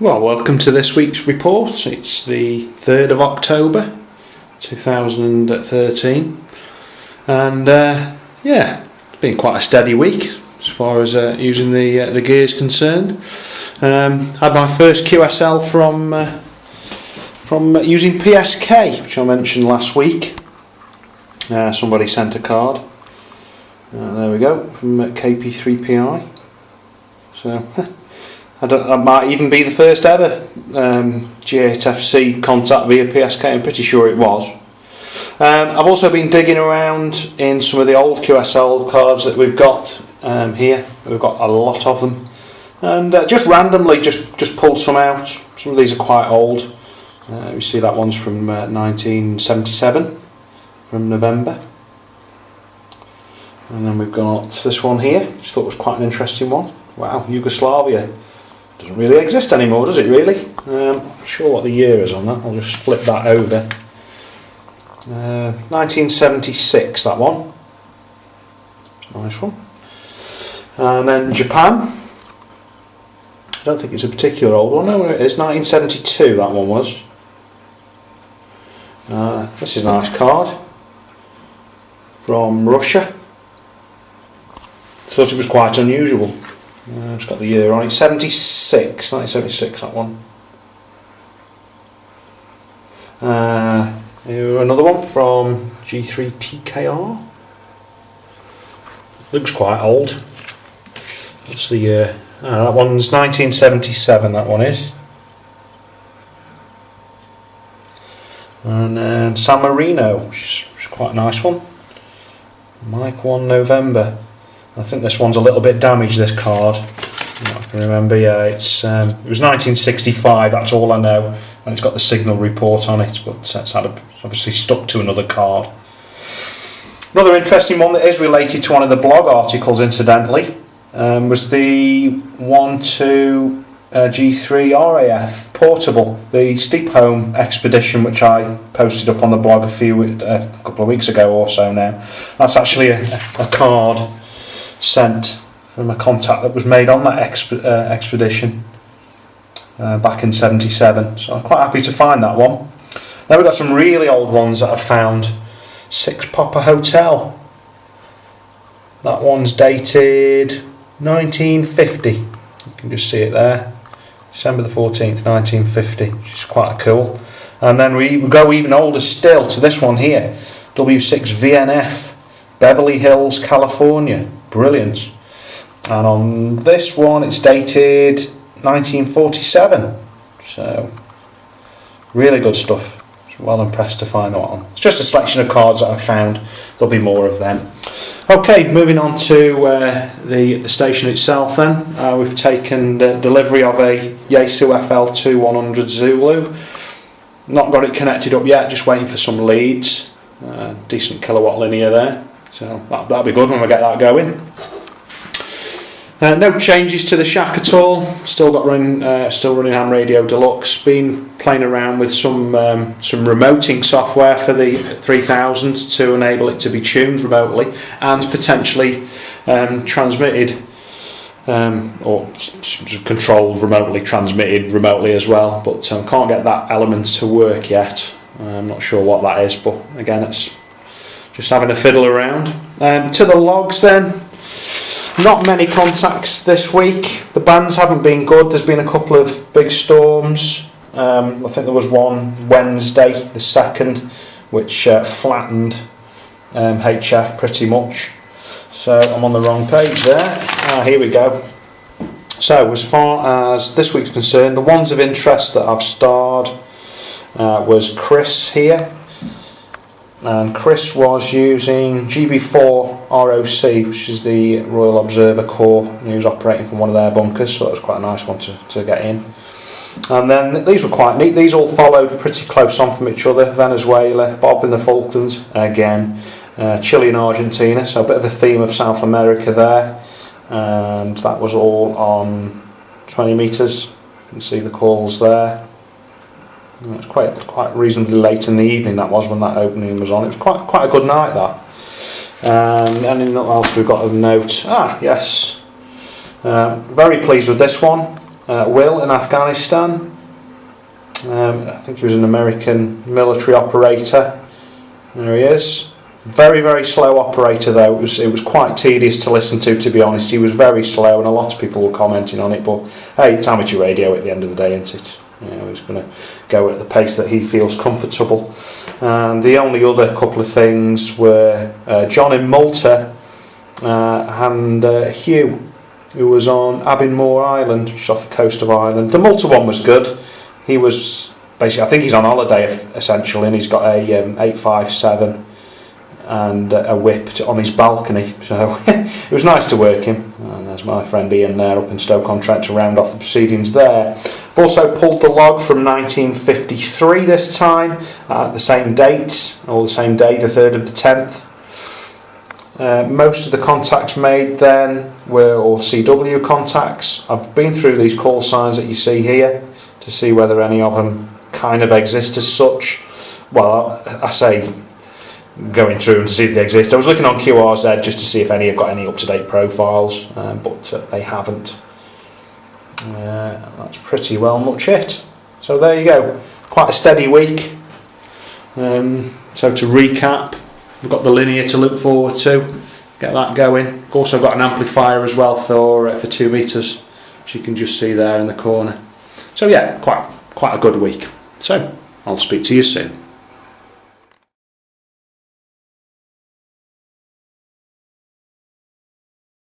Well, welcome to this week's report. It's the 3rd of October 2013, and yeah, it's been quite a steady week as far as using the gear is concerned. Had my first QSL from using PSK, which I mentioned last week. Somebody sent a card. There we go, from KP3PI. So that might even be the first ever G8FC contact via PSK. I'm pretty sure it was. I've also been digging around in some of the old QSL cards that we've got here. We've got a lot of them, and just randomly just pulled some out. Some of these are quite old. You see that one's from 1977, from November. And then we've got this one here, which I thought was quite an interesting one. Wow, Yugoslavia doesn't really exist anymore, does it really? I'm not sure what the year is on that. I'll just flip that over. 1976, that one. Nice one. And then Japan. I don't think it's a particular old one. No, it is 1972. That one was. This is a nice card from Russia. Thought it was quite unusual. It's got the year on it. 1976, that one. Here another one from G3TKR. Looks quite old. What's the year? That one's 1977, that one is. And then San Marino, which is quite a nice one. Mike 1 November. I think this one's a little bit damaged, this card. I can remember, yeah, it was 1965, that's all I know, and it's got the signal report on it, but it's obviously stuck to another card. Another interesting one that is related to one of the blog articles, incidentally, was the 1-2 G3 RAF Portable, the Steep Home expedition, which I posted up on the blog a couple of weeks ago or so now. That's actually a card sent from a contact that was made on that expedition back in 77, so I'm quite happy to find that one. Then we've got some really old ones that I've found. 6 Popper Hotel, that one's dated 1950, you can just see it there, December the 14th 1950, which is quite cool. And then we go even older still to this one here, W6VNF, Beverly Hills, California. Brilliant. And on this one it's dated 1947, so really good stuff. Well impressed to find that one. It's just a selection of cards that I've found. There'll be more of them. Okay, moving on to the station itself then. We've taken delivery of a Yaesu FL2 Zulu. Not got it connected up yet, just waiting for some leads. Decent kilowatt linear there. So that'll be good when we get that going. No changes to the shack at all. Still running Ham Radio Deluxe. Been playing around with some remoting software for the 3000 to enable it to be tuned remotely and potentially transmitted or controlled remotely, transmitted remotely as well. But can't get that element to work yet. I'm not sure what that is, but again, it's just having a fiddle around. To the logs then, not many contacts this week. The bands haven't been good. There's been a couple of big storms. I think there was one Wednesday, the 2nd, which flattened HF pretty much. So I'm on the wrong page there. Here we go. So as far as this week's concerned, the ones of interest that I've starred was Chris here. And Chris was using GB4 ROC, which is the Royal Observer Corps, and he was operating from one of their bunkers, so that was quite a nice one to get in. And then these were quite neat. These all followed pretty close on from each other. Venezuela, Bob in the Falklands again, Chile and Argentina, so a bit of a theme of South America there. And that was all on 20 metres. You can see the calls there. It was quite reasonably late in the evening, that was, when that opening was on. It was quite a good night, that. And anything else we've got a note? Yes. Very pleased with this one. Will in Afghanistan. I think he was an American military operator. There he is. Very, very slow operator though. It was quite tedious to listen to be honest. He was very slow, and a lot of people were commenting on it. But hey, it's amateur radio at the end of the day, isn't it? You know, he's going to go at the pace that he feels comfortable. And the only other couple of things were John in Malta and Hugh, who was on Abenmore Island, which is off the coast of Ireland. The Malta one was good. He was basically, I think he's on holiday essentially, and he's got a 857 and a whip on his balcony, so it was nice to work him. And there's my friend Ian there up in Stoke-on-Trent to round off the proceedings there. I've also pulled the log from 1953 this time, the same date, or the same day, the 3rd of the 10th. Most of the contacts made then were all CW contacts. I've been through these call signs that you see here to see whether any of them kind of exist as such. Well, I say going through them to see if they exist. I was looking on QRZ just to see if any have got any up-to-date profiles, but they haven't. That's pretty well much it. So there you go, quite a steady week. So to recap, we've got the linear to look forward to, get that going. We've also got an amplifier as well for 2 meters, which you can just see there in the corner. So yeah, quite a good week. So I'll speak to you soon.